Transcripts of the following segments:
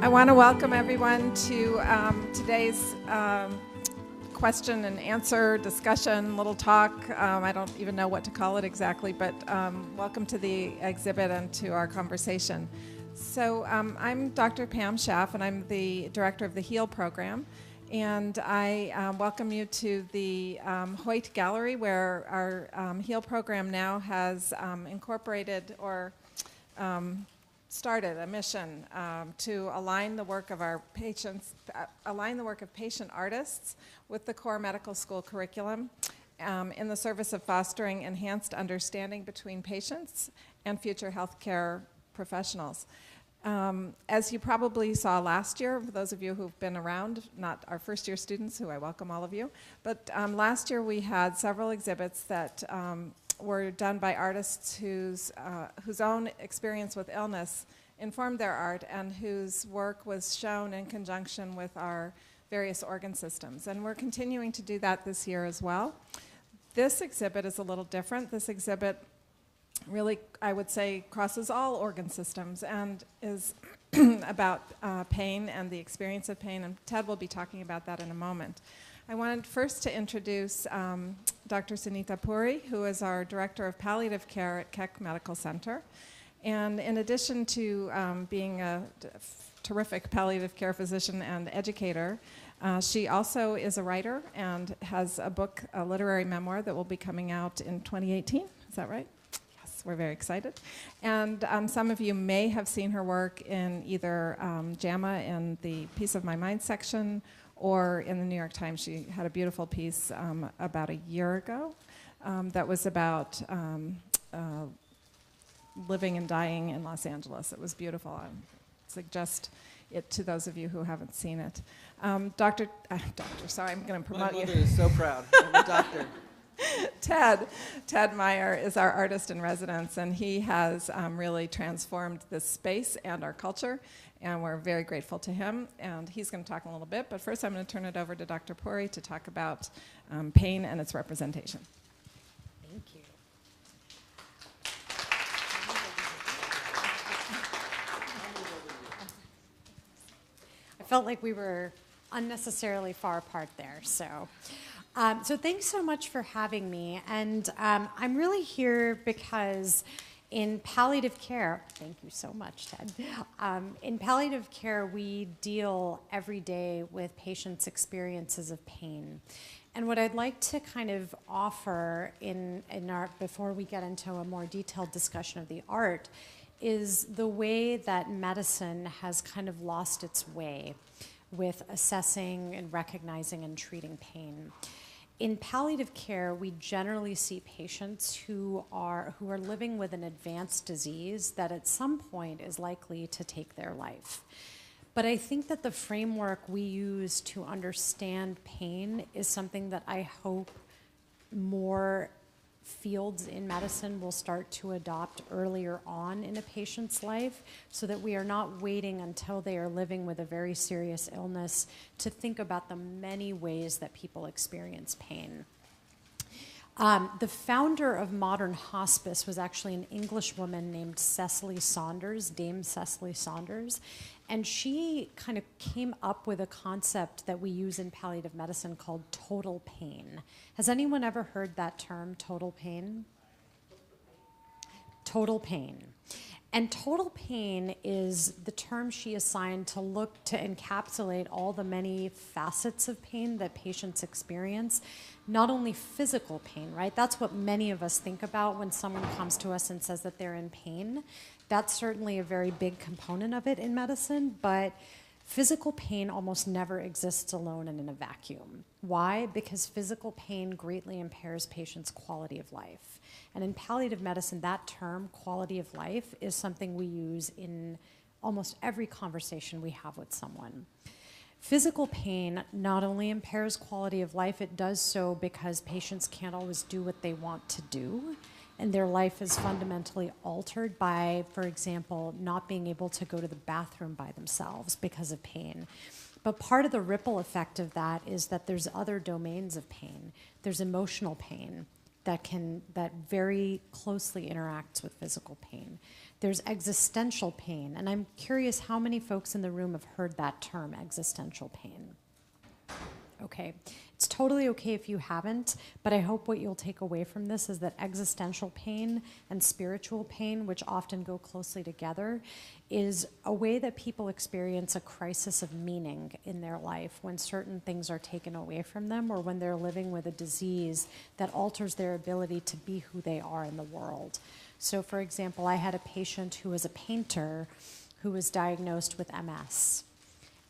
I want to welcome everyone to today's question and answer discussion, little talk. I don't even know what to call it exactly, but welcome to the exhibit and to our conversation. So I'm Dr. Pam Schaff, and I'm the director of the HEAL program. And I welcome you to the Hoyt Gallery, where our HEAL program now has incorporated or started a mission to align the work of our patients, align the work of patient artists with the core medical school curriculum in the service of fostering enhanced understanding between patients and future healthcare professionals. As you probably saw last year, for those of you who've been around, not our first year students, who I welcome all of you, but last year we had several exhibits that were done by artists whose own experience with illness informed their art and whose work was shown in conjunction with our various organ systems. And we're continuing to do that this year as well. This exhibit is a little different. This exhibit really, I would say, crosses all organ systems and is about pain and the experience of pain, and Ted will be talking about that in a moment. I wanted first to introduce Dr. Sunita Puri, who is our Director of Palliative Care at Keck Medical Center. And in addition to being a terrific palliative care physician and educator, she also is a writer and has a book, a literary memoir that will be coming out in 2018. Is that right? Yes, we're very excited. And some of you may have seen her work in either JAMA in the Peace of My Mind section, or in the New York Times. She had a beautiful piece about a year ago that was about living and dying in Los Angeles. It was beautiful. I suggest it to those of you who haven't seen it. Doctor, sorry, I'm going to promote you. My mother is so proud. I'm a doctor. Ted Meyer is our artist in residence, and he has really transformed this space and our culture, and we're very grateful to him. And he's going to talk a little bit, but first I'm going to turn it over to Dr. Puri to talk about pain and its representation. Thank you. I felt like we were unnecessarily far apart there, so. So thanks so much for having me, and I'm really here because in palliative care, thank you so much, Ted. In palliative care, we deal every day with patients' experiences of pain. And what I'd like to kind of offer in our, before we get into a more detailed discussion of the art, is the way that medicine has kind of lost its way with assessing and recognizing and treating pain. In palliative care, we generally see patients who are living with an advanced disease that at some point is likely to take their life. But I think that the framework we use to understand pain is something that I hope more fields in medicine will start to adopt earlier on in a patient's life, so that we are not waiting until they are living with a very serious illness to think about the many ways that people experience pain. The founder of modern hospice was actually an English woman named Cecily Saunders, Dame Cecily Saunders, and she kind of came up with a concept that we use in palliative medicine called total pain. Has anyone ever heard that term, total pain? Total pain. And total pain is the term she assigned to look to encapsulate all the many facets of pain that patients experience, not only physical pain, right? That's what many of us think about when someone comes to us and says that they're in pain. That's certainly a very big component of it in medicine, but physical pain almost never exists alone and in a vacuum. Why? Because physical pain greatly impairs patients' quality of life. And in palliative medicine, that term, quality of life, is something we use in almost every conversation we have with someone. Physical pain not only impairs quality of life, it does so because patients can't always do what they want to do, and their life is fundamentally altered by, for example, not being able to go to the bathroom by themselves because of pain. But part of the ripple effect of that is that there's other domains of pain. There's emotional pain, that very closely interacts with physical pain. There's existential pain, and I'm curious how many folks in the room have heard that term, existential pain. Okay, it's totally okay if you haven't, but I hope what you'll take away from this is that existential pain and spiritual pain, which often go closely together, is a way that people experience a crisis of meaning in their life when certain things are taken away from them or when they're living with a disease that alters their ability to be who they are in the world. So for example, I had a patient who was a painter who was diagnosed with MS.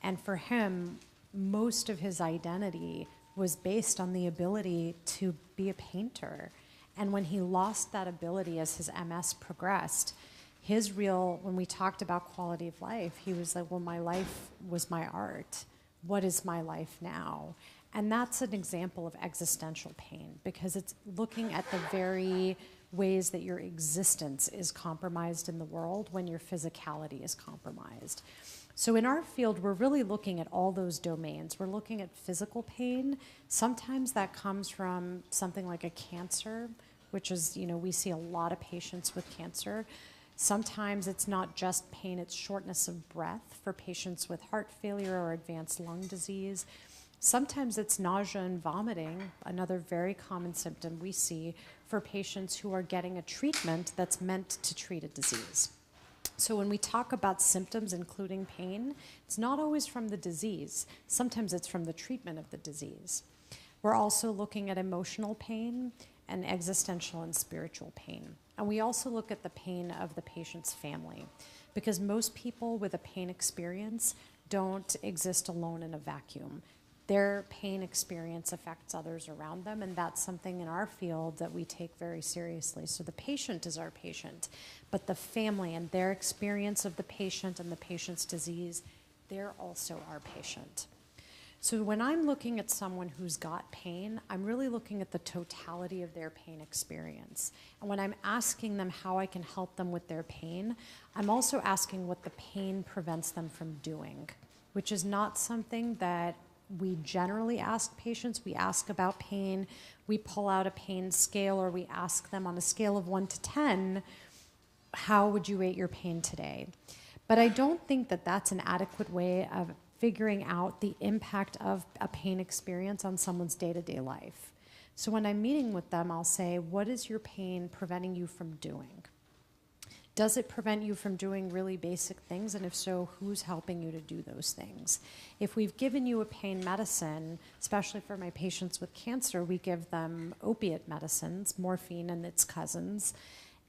And for him, most of his identity was based on the ability to be a painter. And when he lost that ability as his MS progressed, when we talked about quality of life, he was like, well, my life was my art. What is my life now? And that's an example of existential pain because it's looking at the very ways that your existence is compromised in the world when your physicality is compromised. So in our field, we're really looking at all those domains. We're looking at physical pain. Sometimes that comes from something like a cancer, which is, we see a lot of patients with cancer. Sometimes it's not just pain, it's shortness of breath for patients with heart failure or advanced lung disease. Sometimes it's nausea and vomiting, another very common symptom we see for patients who are getting a treatment that's meant to treat a disease. So when we talk about symptoms, including pain, it's not always from the disease. Sometimes it's from the treatment of the disease. We're also looking at emotional pain and existential and spiritual pain. And we also look at the pain of the patient's family, because most people with a pain experience don't exist alone in a vacuum. Their pain experience affects others around them, and that's something in our field that we take very seriously. So the patient is our patient, but the family and their experience of the patient and the patient's disease, they're also our patient. So when I'm looking at someone who's got pain, I'm really looking at the totality of their pain experience. And when I'm asking them how I can help them with their pain, I'm also asking what the pain prevents them from doing, which is not something that we generally ask patients. We ask about pain, we pull out a pain scale, or we ask them on a scale of 1 to 10, how would you rate your pain today? But I don't think that that's an adequate way of figuring out the impact of a pain experience on someone's day-to-day life. So when I'm meeting with them, I'll say, what is your pain preventing you from doing? Does it prevent you from doing really basic things? And if so, who's helping you to do those things? If we've given you a pain medicine, especially for my patients with cancer, we give them opiate medicines, morphine and its cousins.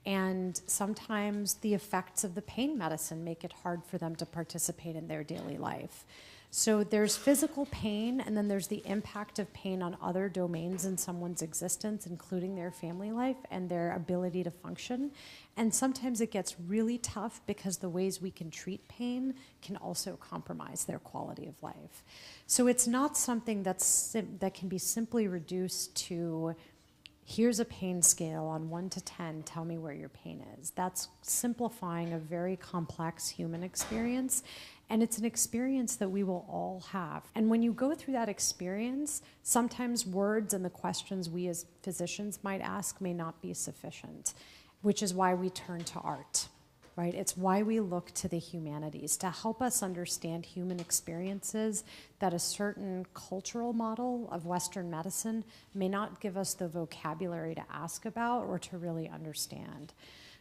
And sometimes the effects of the pain medicine make it hard for them to participate in their daily life. So there's physical pain, and then there's the impact of pain on other domains in someone's existence, including their family life and their ability to function. And sometimes it gets really tough because the ways we can treat pain can also compromise their quality of life. So it's not something that can be simply reduced to, here's a pain scale on 1 to 10, tell me where your pain is. That's simplifying a very complex human experience, and it's an experience that we will all have. And when you go through that experience, sometimes words and the questions we as physicians might ask may not be sufficient, which is why we turn to art, right? It's why we look to the humanities to help us understand human experiences that a certain cultural model of Western medicine may not give us the vocabulary to ask about or to really understand.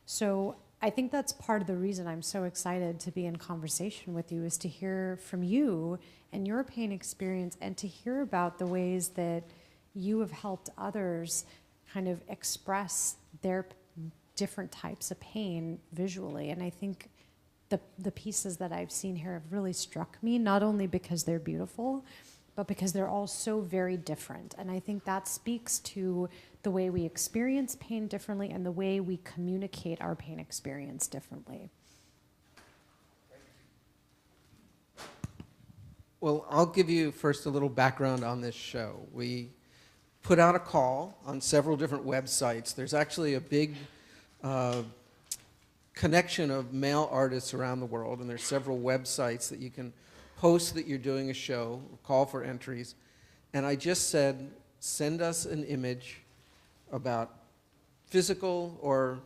So I think that's part of the reason I'm so excited to be in conversation with you, is to hear from you and your pain experience, and to hear about the ways that you have helped others kind of express their different types of pain visually. And I think the pieces that I've seen here have really struck me, not only because they're beautiful, but because they're all so very different. And I think that speaks to the way we experience pain differently and the way we communicate our pain experience differently. Well, I'll give you first a little background on this show. We put out a call on several different websites. There's actually a big connection of male artists around the world, and there's several websites that you can post that you're doing a show, call for entries. And I just said, send us an image about physical or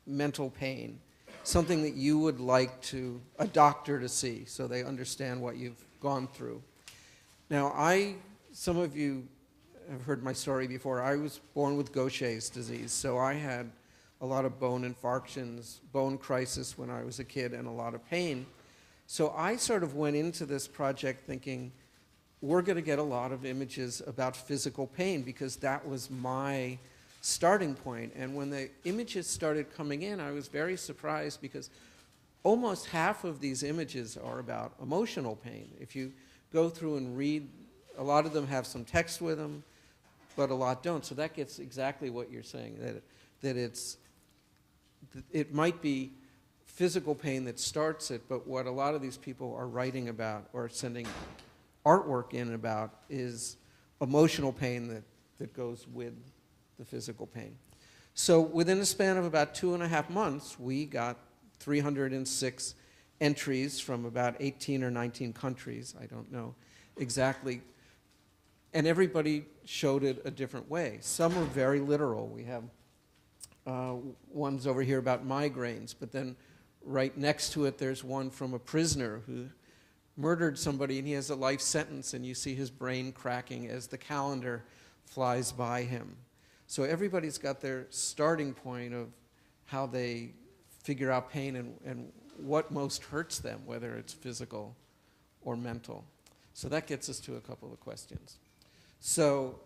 mental pain, something that you would like a doctor to see so they understand what you've gone through. Now, some of you have heard my story before. I was born with Gaucher's disease, so I had a lot of bone infarctions, bone crisis when I was a kid, and a lot of pain. So I sort of went into this project thinking, we're going to get a lot of images about physical pain because that was my starting point. And when the images started coming in, I was very surprised because almost half of these images are about emotional pain. If you go through and read, a lot of them have some text with them, but a lot don't. So that gets exactly what you're saying, that it might be physical pain that starts it, but what a lot of these people are writing about or sending artwork in about is emotional pain that goes with the physical pain. So within a span of about 2.5 months, we got 306 entries from about 18 or 19 countries, I don't know exactly, and everybody showed it a different way. Some are very literal. We have ones over here about migraines, but then right next to it there's one from a prisoner who murdered somebody and he has a life sentence, and you see his brain cracking as the calendar flies by him. So everybody's got their starting point of how they figure out pain and what most hurts them, whether it's physical or mental. So that gets us to a couple of questions. So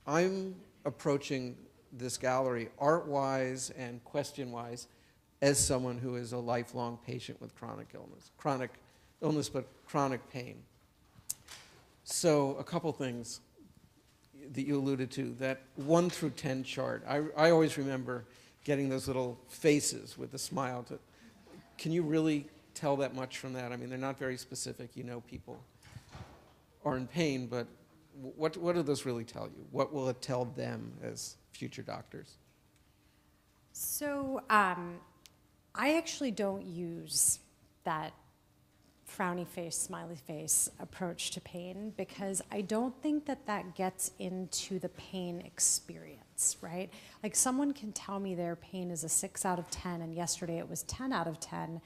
I'm approaching this gallery art-wise and question-wise as someone who is a lifelong patient with chronic illness, but chronic pain. So a couple things that you alluded to, that 1 through 10 chart. I always remember getting those little faces with a smile. Can you really tell that much from that? I mean, they're not very specific. You know people are in pain, but what do those really tell you? What will it tell them as future doctors? So I actually don't use that frowny face, smiley face approach to pain because I don't think that gets into the pain experience, right? Like someone can tell me their pain is a 6 out of 10 and yesterday it was 10 out of 10.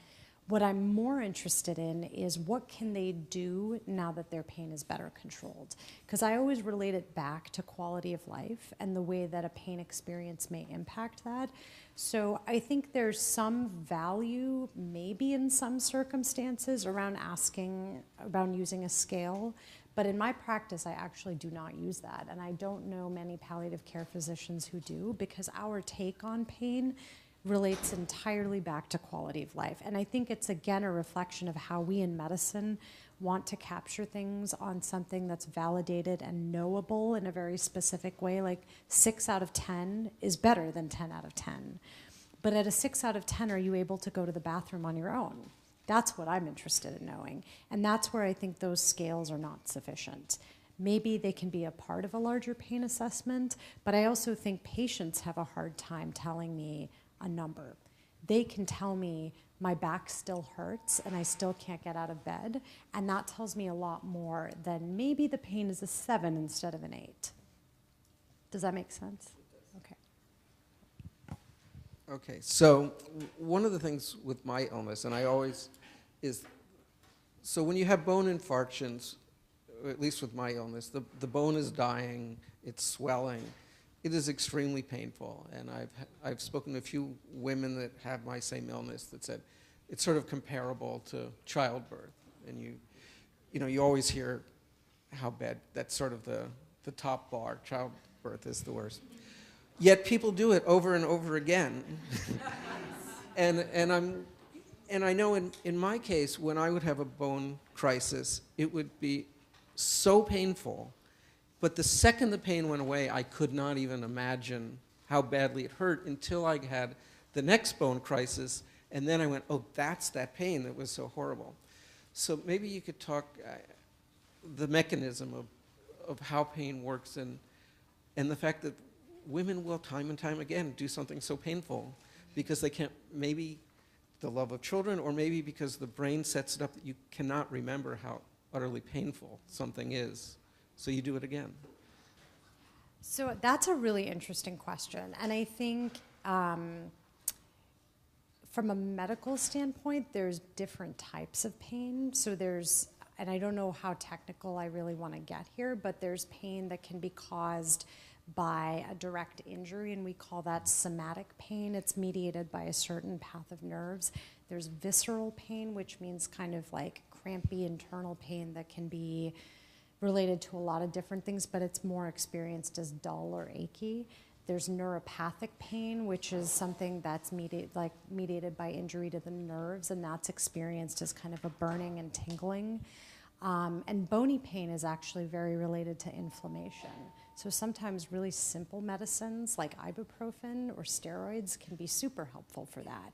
What I'm more interested in is what can they do now that their pain is better controlled? Because I always relate it back to quality of life and the way that a pain experience may impact that. So I think there's some value, maybe in some circumstances, around using a scale. But in my practice, I actually do not use that. And I don't know many palliative care physicians who do because our take on pain relates entirely back to quality of life. And I think it's, again, a reflection of how we in medicine want to capture things on something that's validated and knowable in a very specific way. Like 6 out of 10 is better than 10 out of 10. But at a 6 out of 10, are you able to go to the bathroom on your own? That's what I'm interested in knowing. And that's where I think those scales are not sufficient. Maybe they can be a part of a larger pain assessment, but I also think patients have a hard time telling me a number. They can tell me my back still hurts and I still can't get out of bed, and that tells me a lot more than maybe the pain is a 7 instead of an 8. Does that make sense? Okay. Okay, so one of the things with my illness, and so when you have bone infarctions, at least with my illness, the bone is dying, it's swelling. It is extremely painful, and I've spoken to a few women that have my same illness that said it's sort of comparable to childbirth, and you always hear how bad, that's sort of the top bar. Childbirth is the worst. Yet people do it over and over again, and I know in my case when I would have a bone crisis, it would be so painful. But the second the pain went away, I could not even imagine how badly it hurt until I had the next bone crisis, and then I went, oh, that's that pain that was so horrible. So maybe you could talk the mechanism of how pain works and the fact that women will time and time again do something so painful because they can't, maybe the love of children, or maybe because the brain sets it up that you cannot remember how utterly painful something is. So you do it again. So that's a really interesting question. And I think from a medical standpoint, there's different types of pain. So there's, and I don't know how technical I really want to get here, but there's pain that can be caused by a direct injury, and we call that somatic pain. It's mediated by a certain path of nerves. There's visceral pain, which means kind of like crampy internal pain that can be related to a lot of different things, but it's more experienced as dull or achy. There's neuropathic pain, which is something that's mediated by injury to the nerves, and that's experienced as kind of a burning and tingling. And bony pain is actually very related to inflammation. So sometimes really simple medicines like ibuprofen or steroids can be super helpful for that.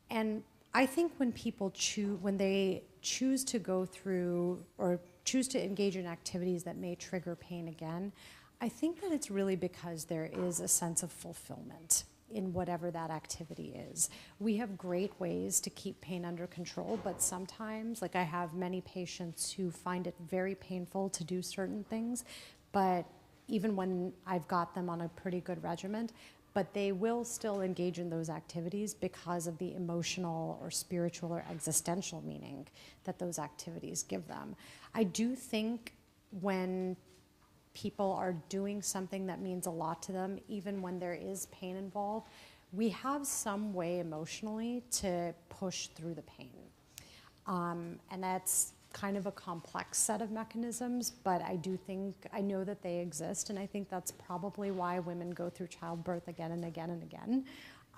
And I think when people when they choose to go through or choose to engage in activities that may trigger pain again, I think that it's really because there is a sense of fulfillment in whatever that activity is. We have great ways to keep pain under control, but sometimes, like I have many patients who find it very painful to do certain things, but even when I've got them on a pretty good regimen, but they will still engage in those activities because of the emotional or spiritual or existential meaning that those activities give them. I do think when people are doing something that means a lot to them, even when there is pain involved, we have some way emotionally to push through the pain. And that's kind of a complex set of mechanisms, but I know that they exist, and I think that's probably why women go through childbirth again and again and again.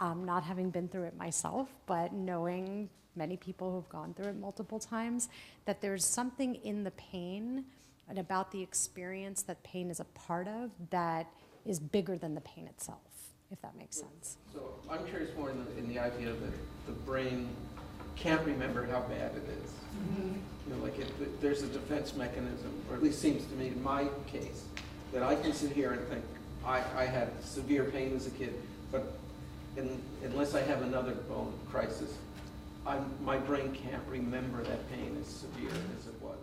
Not having been through it myself, but knowing many people who've gone through it multiple times, that there's something in the pain and about the experience that pain is a part of that is bigger than the pain itself, if that makes sense. So I'm curious more in the idea that the brain can't remember how bad it is. Mm-hmm. You know, like there's a defense mechanism, or at least seems to me in my case, that I can sit here and think, I had severe pain as a kid, but unless I have another bone crisis, my brain can't remember that pain as severe as it was.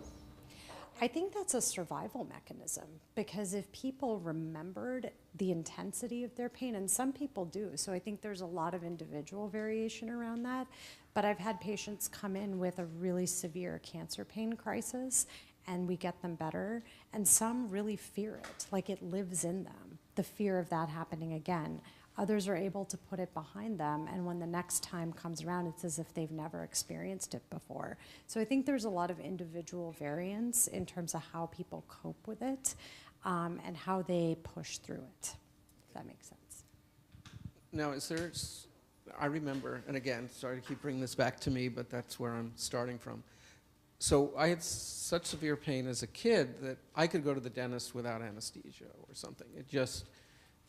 I think that's a survival mechanism, because if people remembered the intensity of their pain, and some people do, so I think there's a lot of individual variation around that, but I've had patients come in with a really severe cancer pain crisis, and we get them better, and some really fear it, like it lives in them, the fear of that happening again. Others are able to put it behind them, and when the next time comes around, it's as if they've never experienced it before. So I think there's a lot of individual variance in terms of how people cope with it and how they push through it, if that makes sense. Now, I remember, and again, sorry to keep bringing this back to me, but that's where I'm starting from. So I had such severe pain as a kid that I could go to the dentist without anesthesia or something.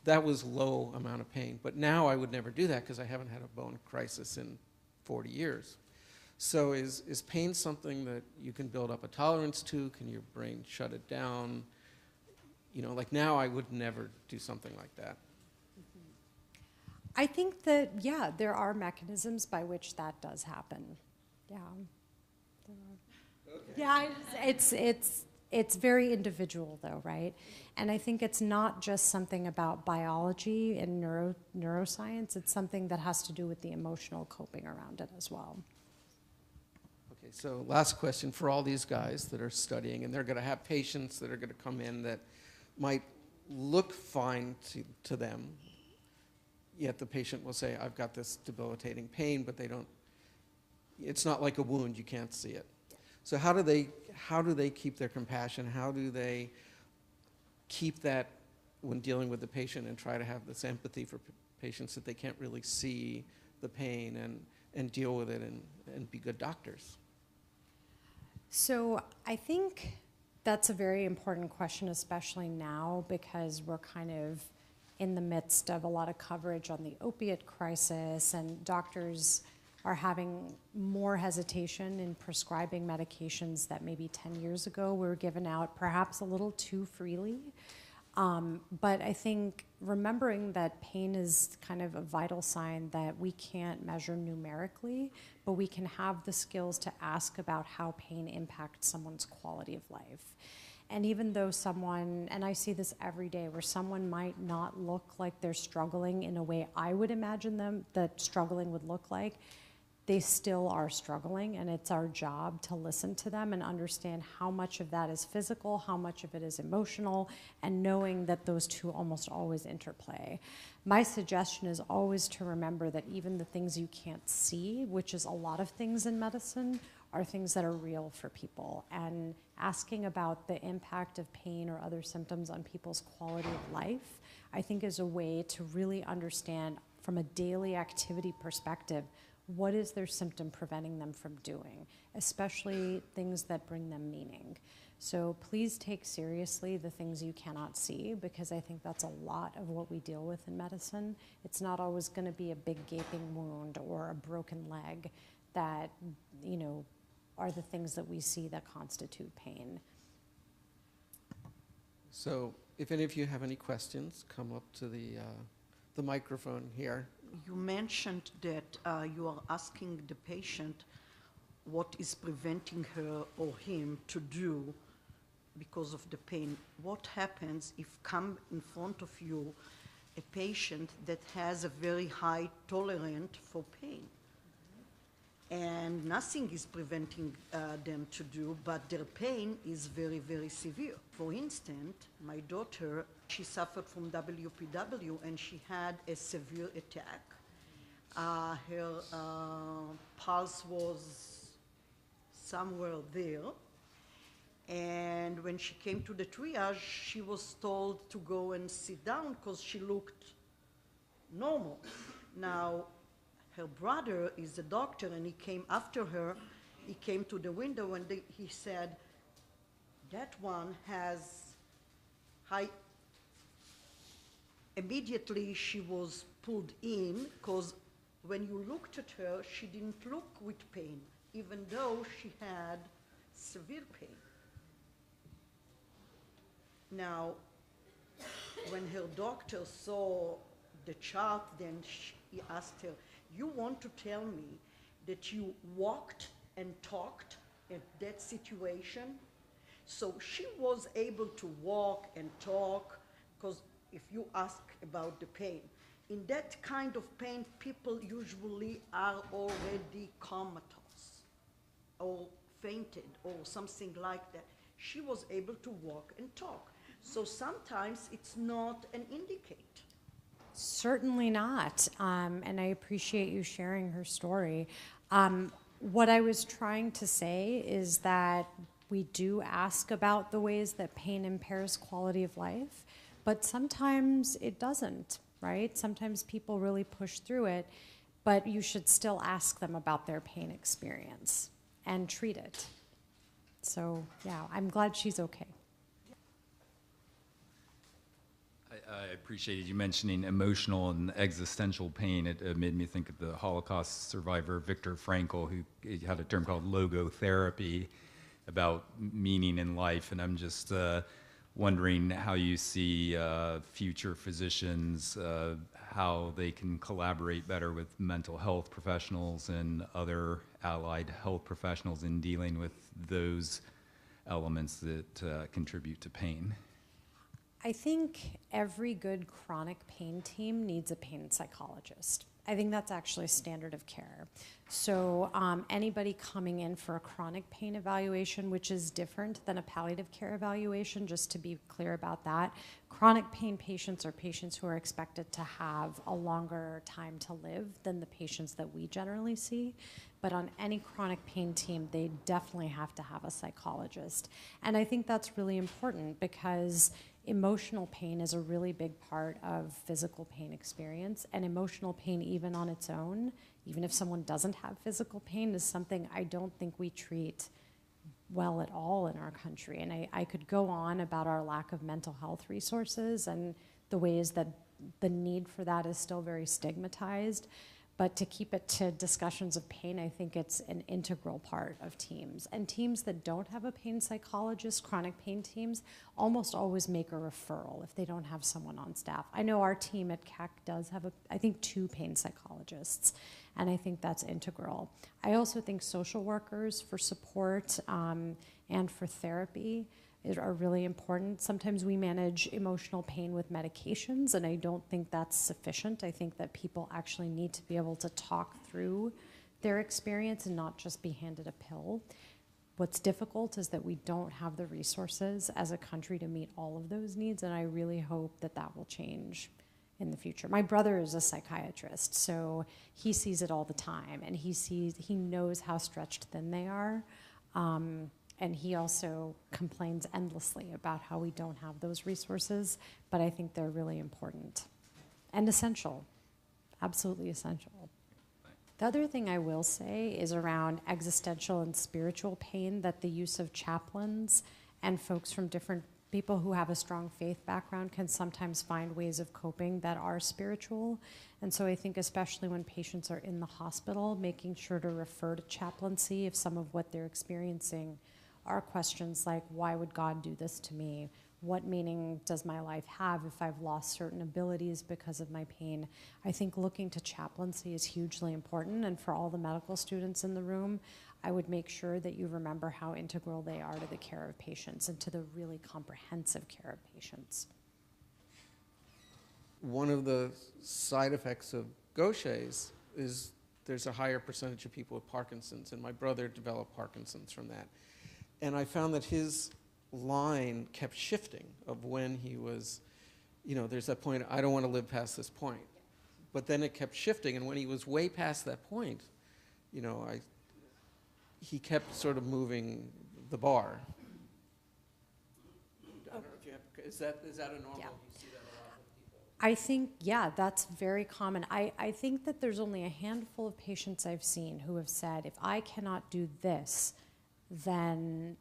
That was low amount of pain. But now I would never do that because I haven't had a bone crisis in 40 years. So is pain something that you can build up a tolerance to? Can your brain shut it down? You know, like now I would never do something like that. I think that, yeah, there are mechanisms by which that does happen. Yeah. Okay. Yeah, it's very individual though, right? And I think it's not just something about biology and neuroscience, it's something that has to do with the emotional coping around it as well. Okay, so last question for all these guys that are studying, and they're going to have patients that are going to come in that might look fine to them, yet the patient will say, I've got this debilitating pain, but it's not like a wound, you can't see it. So how do they keep their compassion? How do they keep that when dealing with the patient and try to have this empathy for patients that they can't really see the pain and deal with it and be good doctors? So I think that's a very important question, especially now, because we're kind of in the midst of a lot of coverage on the opiate crisis, and doctors are having more hesitation in prescribing medications that maybe 10 years ago were given out perhaps a little too freely. But I think remembering that pain is kind of a vital sign that we can't measure numerically, but we can have the skills to ask about how pain impacts someone's quality of life. And even though someone, and I see this every day, where someone might not look like they're struggling in a way I would imagine them that struggling would look like, they still are struggling, and it's our job to listen to them and understand how much of that is physical, how much of it is emotional, and knowing that those two almost always interplay. My suggestion is always to remember that even the things you can't see, which is a lot of things in medicine, are things that are real for people. And asking about the impact of pain or other symptoms on people's quality of life, I think, is a way to really understand from a daily activity perspective, what is their symptom preventing them from doing, especially things that bring them meaning. So please take seriously the things you cannot see, because I think that's a lot of what we deal with in medicine. It's not always going to be a big gaping wound or a broken leg that, you know, are the things that we see that constitute pain. So if any of you have any questions, come up to the microphone here. You mentioned that you are asking the patient what is preventing her or him to do because of the pain. What happens if come in front of you a patient that has a very high tolerance for pain? And nothing is preventing them to do, but their pain is very, very severe. For instance, my daughter, she suffered from WPW and she had a severe attack. Her pulse was somewhere there. And when she came to the triage, she was told to go and sit down because she looked normal. Now, her brother is a doctor, and he came after her. He came to the window, and he said, that one has high. Immediately, she was pulled in, because when you looked at her, she didn't look with pain, even though she had severe pain. Now, when her doctor saw the chart, then he asked her, you want to tell me that you walked and talked in that situation? So she was able to walk and talk, because if you ask about the pain, in that kind of pain, people usually are already comatose or fainted or something like that. She was able to walk and talk. So sometimes it's not an indicator. Certainly not, and I appreciate you sharing her story. What I was trying to say is that we do ask about the ways that pain impairs quality of life, but sometimes it doesn't, right? Sometimes people really push through it, but you should still ask them about their pain experience and treat it. So yeah, I'm glad she's okay. I appreciated you mentioning emotional and existential pain. It made me think of the Holocaust survivor Viktor Frankl, who had a term called logotherapy about meaning in life. And I'm just wondering how you see future physicians, how they can collaborate better with mental health professionals and other allied health professionals in dealing with those elements that contribute to pain. I think every good chronic pain team needs a pain psychologist. I think that's actually standard of care. So anybody coming in for a chronic pain evaluation, which is different than a palliative care evaluation, just to be clear about that, chronic pain patients are patients who are expected to have a longer time to live than the patients that we generally see. But on any chronic pain team, they definitely have to have a psychologist. And I think that's really important, because emotional pain is a really big part of physical pain experience, and emotional pain, even on its own, even if someone doesn't have physical pain, is something I don't think we treat well at all in our country. And I could go on about our lack of mental health resources and the ways that the need for that is still very stigmatized. But to keep it to discussions of pain, I think it's an integral part of teams. And teams that don't have a pain psychologist, chronic pain teams, almost always make a referral if they don't have someone on staff. I know our team at Keck does have, I think, 2 pain psychologists, and I think that's integral. I also think social workers for support and for therapy are really important. Sometimes we manage emotional pain with medications, and I don't think that's sufficient. I think that people actually need to be able to talk through their experience and not just be handed a pill. What's difficult is that we don't have the resources as a country to meet all of those needs, and I really hope that that will change in the future. My brother is a psychiatrist, so he sees it all the time, and he knows how stretched thin they are. And he also complains endlessly about how we don't have those resources, but I think they're really important and essential, absolutely essential. The other thing I will say is around existential and spiritual pain, that the use of chaplains and folks from different people who have a strong faith background can sometimes find ways of coping that are spiritual. And so I think especially when patients are in the hospital, making sure to refer to chaplaincy if some of what they're experiencing are questions like, why would God do this to me? What meaning does my life have if I've lost certain abilities because of my pain? I think looking to chaplaincy is hugely important, and for all the medical students in the room, I would make sure that you remember how integral they are to the care of patients and to the really comprehensive care of patients. One of the side effects of Gaucher's is there's a higher percentage of people with Parkinson's, and my brother developed Parkinson's from that. And I found that his line kept shifting of when he was, there's that point, I don't want to live past this point. But then it kept shifting, and when he was way past that point, he kept sort of moving the bar. I don't know if you have, is that a normal, Yeah. you see that a lot with people? I think, yeah, that's very common. I think that there's only a handful of patients I've seen who have said, if I cannot do this, then,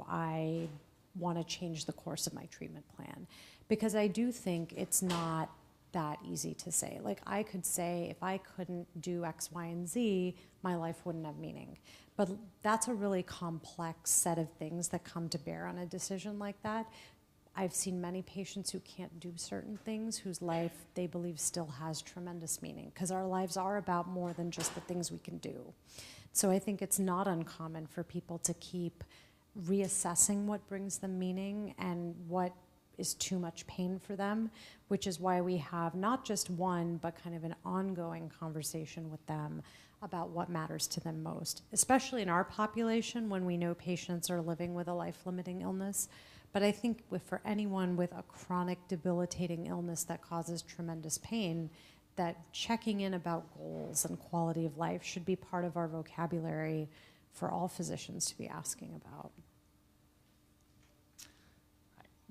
I want to change the course of my treatment plan. Because I do think it's not that easy to say. Like, I could say, if I couldn't do X, Y, and Z, my life wouldn't have meaning. But that's a really complex set of things that come to bear on a decision like that. I've seen many patients who can't do certain things, whose life they believe still has tremendous meaning, because our lives are about more than just the things we can do. So I think it's not uncommon for people to keep reassessing what brings them meaning and what is too much pain for them, which is why we have not just one, but kind of an ongoing conversation with them about what matters to them most, especially in our population when we know patients are living with a life-limiting illness. But I think for anyone with a chronic debilitating illness that causes tremendous pain, that checking in about goals and quality of life should be part of our vocabulary for all physicians to be asking about.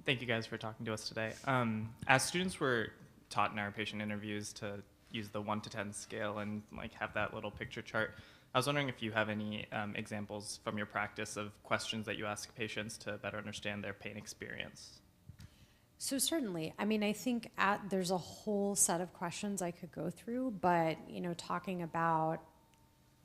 Thank you guys for talking to us today. As students were taught in our patient interviews to use the 1 to 10 scale and have that little picture chart, I was wondering if you have any examples from your practice of questions that you ask patients to better understand their pain experience. So certainly, I think there's a whole set of questions I could go through, but talking about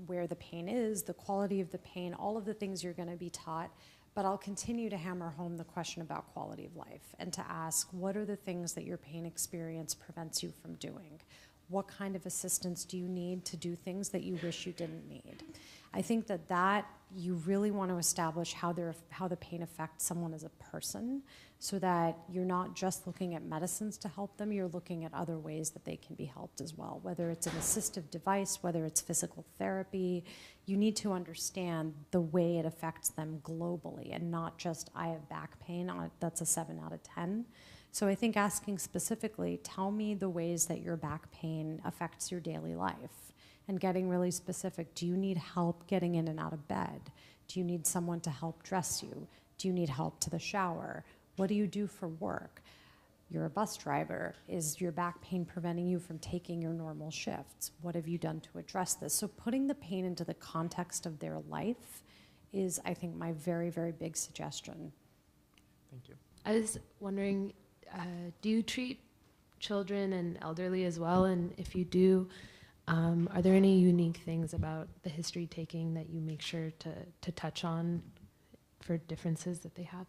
where the pain is, the quality of the pain, all of the things you're going to be taught, but I'll continue to hammer home the question about quality of life and to ask, what are the things that your pain experience prevents you from doing? What kind of assistance do you need to do things that you wish you didn't need? I think that you really want to establish how the pain affects someone as a person, so that you're not just looking at medicines to help them, you're looking at other ways that they can be helped as well, whether it's an assistive device, whether it's physical therapy. You need to understand the way it affects them globally and not just, I have back pain, that's a 7 out of 10. So I think asking specifically, tell me the ways that your back pain affects your daily life, and getting really specific. Do you need help getting in and out of bed? Do you need someone to help dress you? Do you need help to the shower? What do you do for work? You're a bus driver. Is your back pain preventing you from taking your normal shifts? What have you done to address this? So putting the pain into the context of their life is, I think, my very, very big suggestion. Thank you. I was wondering, do you treat children and elderly as well? And if you do, are there any unique things about the history taking that you make sure to touch on for differences that they have?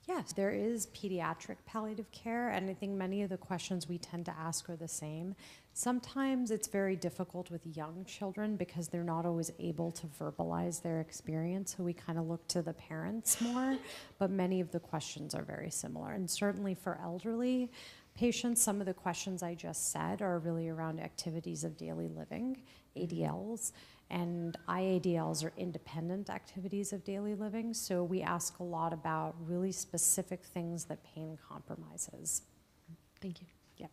Yes, there is pediatric palliative care, and I think many of the questions we tend to ask are the same. Sometimes it's very difficult with young children because they're not always able to verbalize their experience, so we kind of look to the parents more, but many of the questions are very similar. And certainly for elderly patients, some of the questions I just said are really around activities of daily living, ADLs, and IADLs are independent activities of daily living, so we ask a lot about really specific things that pain compromises. Thank you. Yep.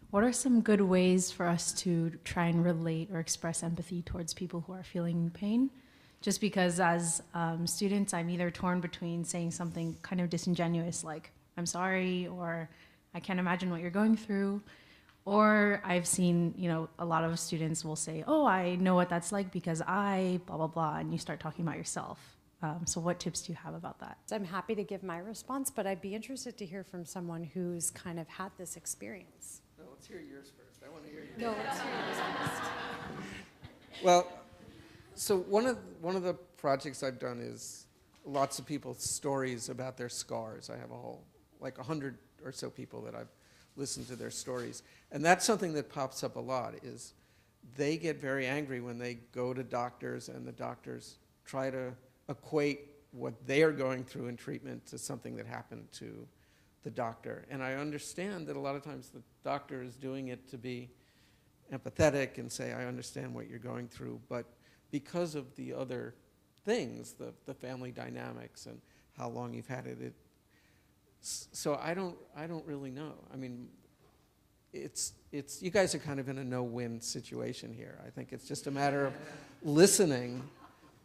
What are some good ways for us to try and relate or express empathy towards people who are feeling pain? Just because as students, I'm either torn between saying something kind of disingenuous like, I'm sorry, or I can't imagine what you're going through. Or I've seen, a lot of students will say, oh, I know what that's like because I blah, blah, blah, and you start talking about yourself. So what tips do you have about that? So I'm happy to give my response, but I'd be interested to hear from someone who's kind of had this experience. No, let's hear yours first. I want to hear yours. No, let's hear yours first. Well, so one of the projects I've done is lots of people's stories about their scars. I have a whole, 100 or so people that I've listened to their stories. And that's something that pops up a lot, is they get very angry when they go to doctors and the doctors try to equate what they are going through in treatment to something that happened to the doctor. And I understand that a lot of times the doctor is doing it to be empathetic and say, I understand what you're going through, but because of the other things, the family dynamics and how long you've had it, so I don't really know. I mean, it's you guys are kind of in a no-win situation here. I think it's just a matter of listening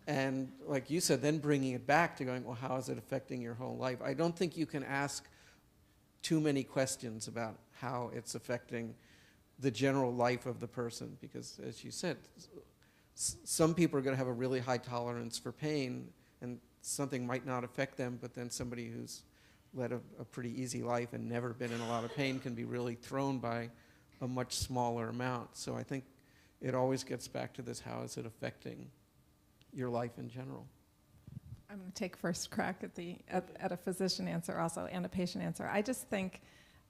and, like you said, then bringing it back to going, well, how is it affecting your whole life? I don't think you can ask too many questions about how it's affecting the general life of the person because, as you said, some people are going to have a really high tolerance for pain and something might not affect them, but then somebody who's led a pretty easy life and never been in a lot of pain can be really thrown by a much smaller amount. So I think it always gets back to this, how is it affecting your life in general? I'm going to take first crack at a physician answer also and a patient answer. I just think,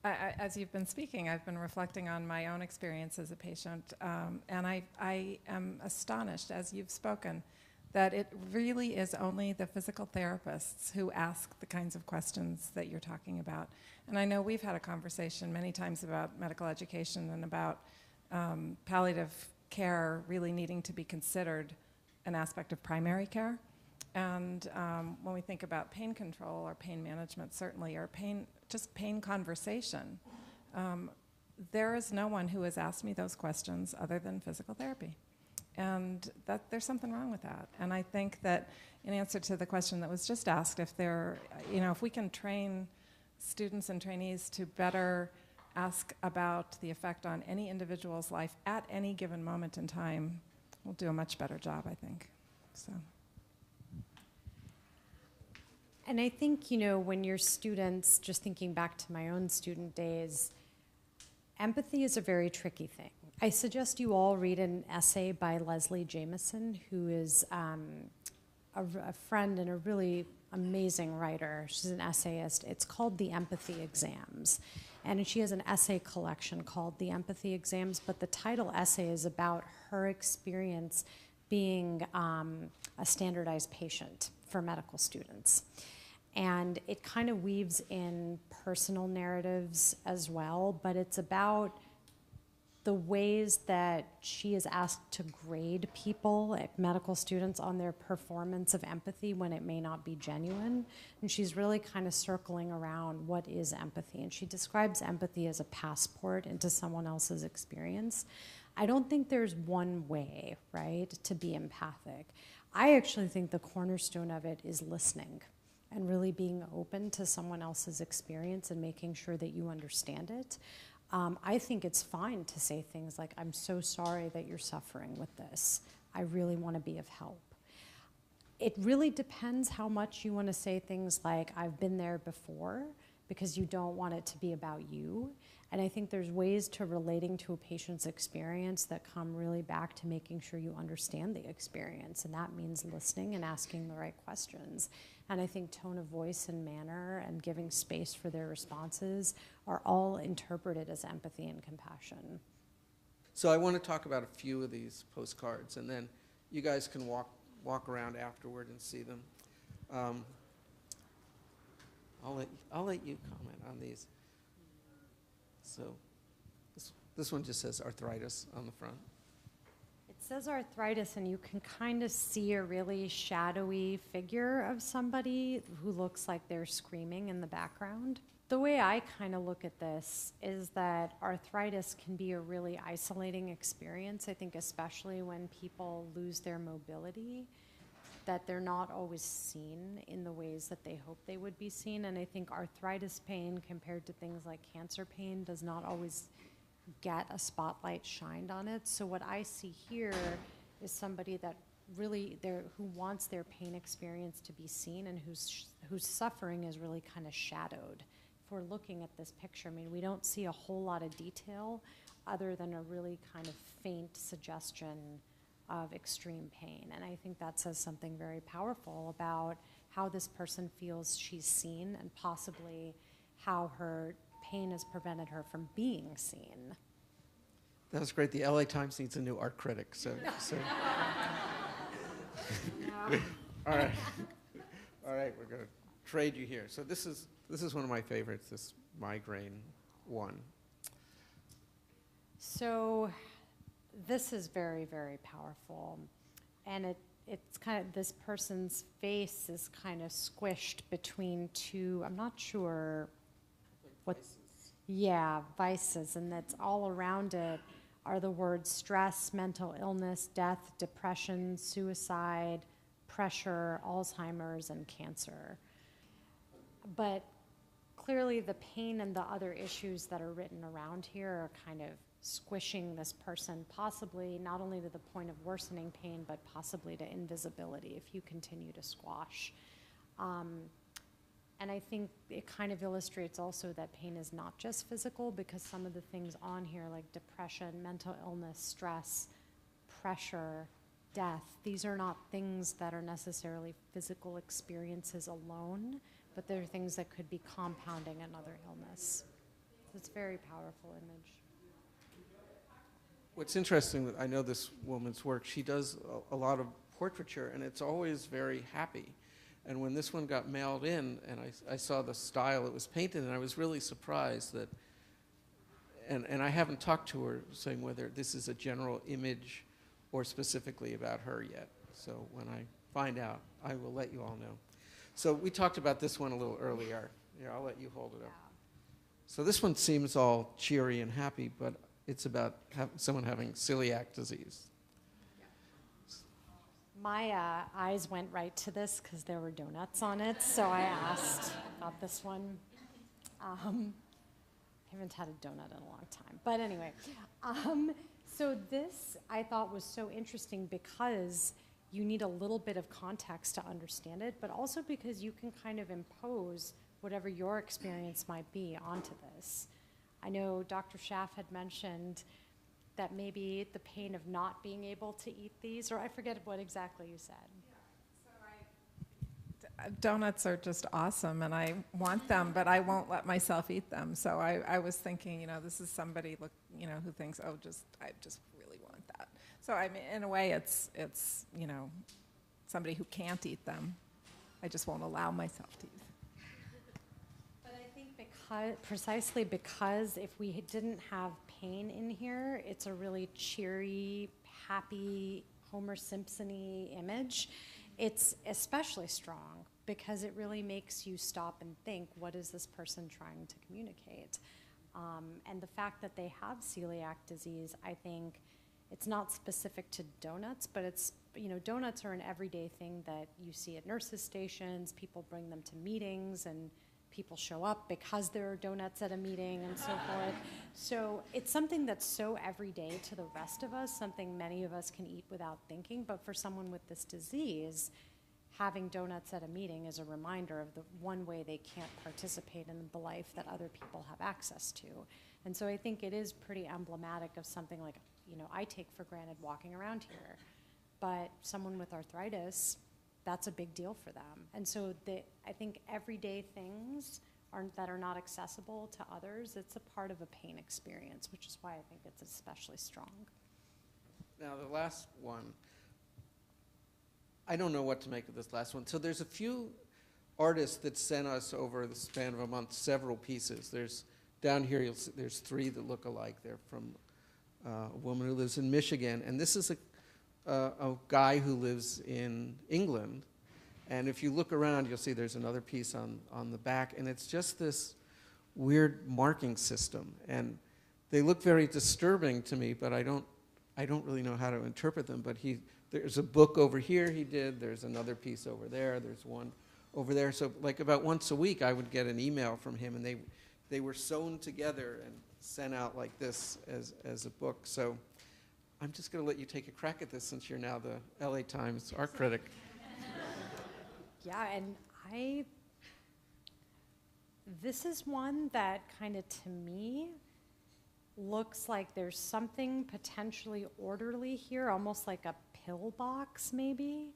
as you've been speaking, I've been reflecting on my own experience as a patient, and I am astonished, as you've spoken, that it really is only the physical therapists who ask the kinds of questions that you're talking about. And I know we've had a conversation many times about medical education and about palliative care really needing to be considered an aspect of primary care. And when we think about pain control or pain management, certainly, or just pain conversation, there is no one who has asked me those questions other than physical therapy. And there's something wrong with that. And I think that in answer to the question that was just asked, if we can train students and trainees to better ask about the effect on any individual's life at any given moment in time, we'll do a much better job, I think. So. And I think, when you're students, just thinking back to my own student days, empathy is a very tricky thing. I suggest you all read an essay by Leslie Jameson, who is a friend and a really amazing writer. She's an essayist. It's called The Empathy Exams. And she has an essay collection called The Empathy Exams, but the title essay is about her experience being a standardized patient for medical students. And it kind of weaves in personal narratives as well, but it's about the ways that she is asked to grade people, medical students, on their performance of empathy when it may not be genuine. And she's really kind of circling around what is empathy. And she describes empathy as a passport into someone else's experience. I don't think there's one way, right, to be empathic. I actually think the cornerstone of it is listening and really being open to someone else's experience and making sure that you understand it. I think it's fine to say things like, I'm so sorry that you're suffering with this. I really want to be of help. It really depends how much you want to say things like, I've been there before, because you don't want it to be about you. And I think there's ways to relating to a patient's experience that come really back to making sure you understand the experience. And that means listening and asking the right questions. And I think tone of voice and manner and giving space for their responses are all interpreted as empathy and compassion. So I want to talk about a few of these postcards, and then you guys can walk around afterward and see them. I'll let you comment on these. So this one just says arthritis on the front. It says arthritis, and you can kind of see a really shadowy figure of somebody who looks like they're screaming in the background. The way I kind of look at this is that arthritis can be a really isolating experience, I think especially when people lose their mobility, that they're not always seen in the ways that they hope they would be seen. And I think arthritis pain compared to things like cancer pain does not always get a spotlight shined on it. So what I see here is somebody that really who wants their pain experience to be seen and whose suffering is really kind of shadowed. If we're looking at this picture, I mean, we don't see a whole lot of detail other than a really kind of faint suggestion of extreme pain. And I think that says something very powerful about how this person feels she's seen and possibly how her pain has prevented her from being seen. That was great. The LA Times needs a new art critic. So. All right. All right, we're going to trade you here. So this is one of my favorites, this migraine one. So this is very, very powerful. And it's kind of, this person's face is kind of squished between two, I'm not sure what. Vices. Yeah, vices. And that's all around it are the words stress, mental illness, death, depression, suicide, pressure, Alzheimer's, and cancer. But clearly the pain and the other issues that are written around here are kind of squishing this person, possibly not only to the point of worsening pain, but possibly to invisibility if you continue to squash. And I think it kind of illustrates also that pain is not just physical, because some of the things on here like depression, mental illness, stress, pressure, death, these are not things that are necessarily physical experiences alone, but they're things that could be compounding another illness. So it's a very powerful image. What's interesting, that I know this woman's work, she does a lot of portraiture, and it's always very happy. And when this one got mailed in, and I saw the style it was painted, and I was really surprised that, and I haven't talked to her saying whether this is a general image or specifically about her yet. So when I find out, I will let you all know. So we talked about this one a little earlier. Here, I'll let you hold it up. So this one seems all cheery and happy, but it's about someone having celiac disease. My eyes went right to this because there were donuts on it, so I asked about this one. I haven't had a donut in a long time, but anyway. So this I thought was so interesting because you need a little bit of context to understand it, but also because you can kind of impose whatever your experience might be onto this. I know Dr. Schaff had mentioned that maybe the pain of not being able to eat these, or I forget what exactly you said. Yeah, so donuts are just awesome, and I want them, but I won't let myself eat them. So I was thinking, this is somebody who thinks, I just really want that. So I mean, in a way, it's somebody who can't eat them. I just won't allow myself to eat them. Precisely because if we didn't have pain in here, it's a really cheery, happy, Homer Simpson-y image. It's especially strong because it really makes you stop and think, what is this person trying to communicate? And the fact that they have celiac disease, I think it's not specific to donuts, but it's, donuts are an everyday thing that you see at nurses' stations. People bring them to meetings, and people show up because there are donuts at a meeting and so forth. So it's something that's so everyday to the rest of us, something many of us can eat without thinking, but for someone with this disease, having donuts at a meeting is a reminder of the one way they can't participate in the life that other people have access to. And so I think it is pretty emblematic of something like, I take for granted walking around here, but someone with arthritis, that's a big deal for them. And so I think everyday things that are not accessible to others, it's a part of a pain experience, which is why I think it's especially strong. Now, the last one, I don't know what to make of this last one. So there's a few artists that sent us over the span of a month several pieces. There's down here, you'll see, there's 3 that look alike. They're from a woman who lives in Michigan, and this is a guy who lives in England. And if you look around, you'll see there's another piece on the back, and it's just this weird marking system. And they look very disturbing to me, but I don't really know how to interpret them. But there's a book over here he did, there's another piece over there, there's one over there. So like about once a week, I would get an email from him, and they were sewn together and sent out like this as a book. So I'm just going to let you take a crack at this since you're now the LA Times art critic. Yeah, and this is one that kind of, to me, looks like there's something potentially orderly here, almost like a pillbox maybe.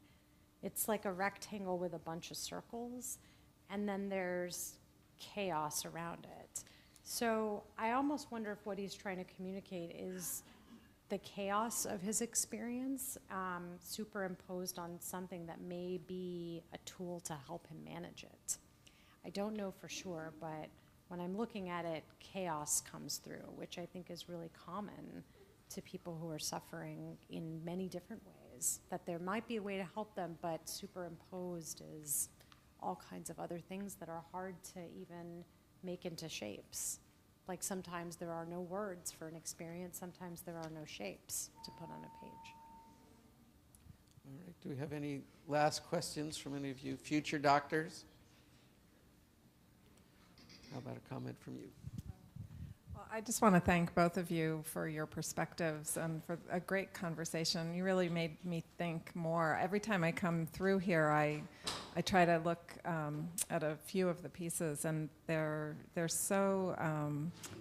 It's like a rectangle with a bunch of circles, and then there's chaos around it. So I almost wonder if what he's trying to communicate is the chaos of his experience superimposed on something that may be a tool to help him manage it. I don't know for sure, but when I'm looking at it, chaos comes through, which I think is really common to people who are suffering in many different ways, that there might be a way to help them, but superimposed is all kinds of other things that are hard to even make into shapes. Like sometimes there are no words for an experience, sometimes there are no shapes to put on a page. All right, do we have any last questions from any of you future doctors? How about a comment from you? Well, I just want to thank both of you for your perspectives and for a great conversation. You really made me think more. Every time I come through here, I try to look at a few of the pieces, and they're so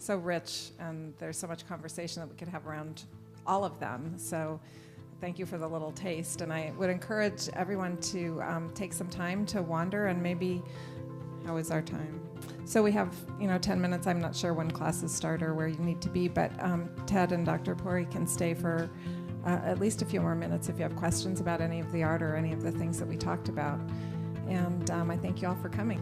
rich, and there's so much conversation that we could have around all of them. So thank you for the little taste, and I would encourage everyone to take some time to wander, and maybe, how is our time? So we have 10 minutes. I'm not sure when classes start or where you need to be, but Ted and Dr. Puri can stay for at least a few more minutes if you have questions about any of the art or any of the things that we talked about. And I thank you all for coming.